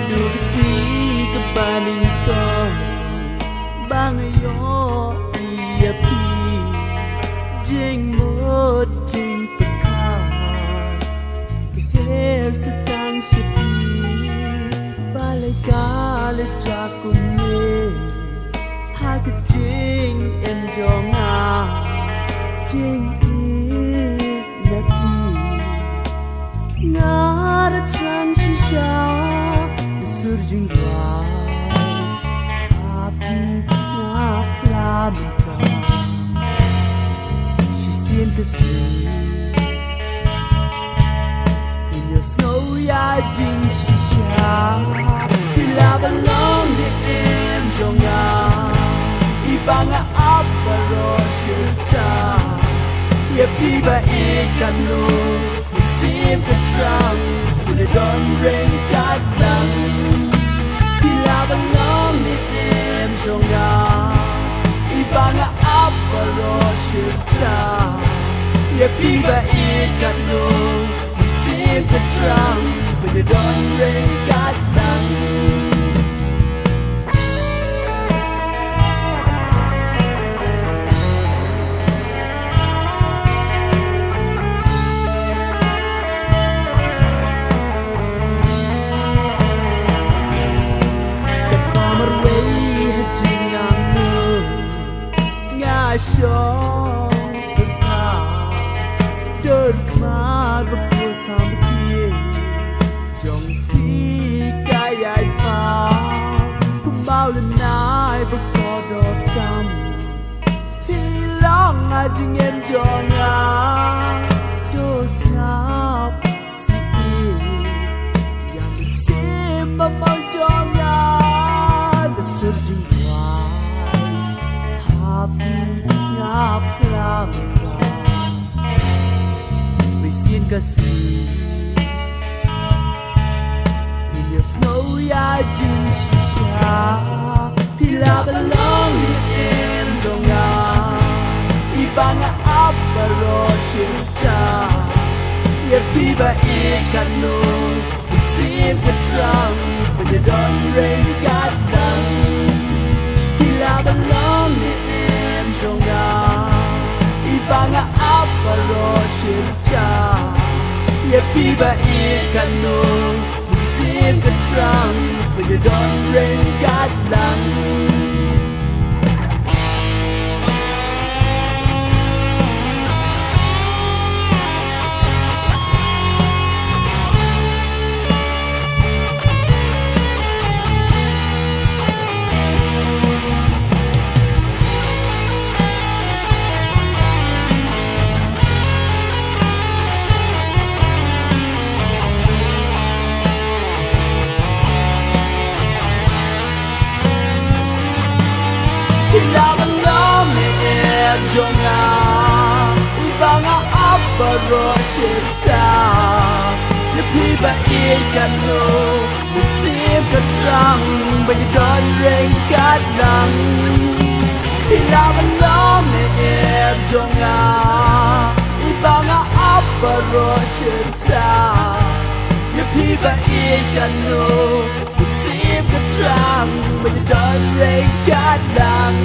du si kebaning ko bang yo ia pi jing mod jing pekan ke her setang sepi balai kale jakunye ha ke jing em jonga jing Not a transisha, the surging ground, happy, not clamita. She seemed to see in your snow yard, Jing Shisha. You love along the ends of Ibanga up a roshita. Ye piba ikanu. Seem to drown when the dawn rain got down. He love along the ends of Ibanga up a roshita. Ye piba ikanu. Seem to drown when the dawn rain got down. Shong berka derkmat berpusam kie jong pi kayai pa kumbau lenai berkodot tam hilang ajing em jonga dos ngap si yang sim memang jonga the surging happy Plamta Resin kasi in your snow yard Jing Shisha Pilab along the end of Ibanga apa roshita Ye piba ikanu It seemed to drown when the dawn rain got down Pilab along the end of Ibanga apa roshita Ye piba ikanu Seem to drown when the dawn rain got down Jonga Ibanga apa roshita Ye piba ikanu Musim keterang Bagi dawn rain kadang Ilawan lome jonga Ibanga apa roshita Ye piba ikanu Musim keterang Bagi dawn rain kadang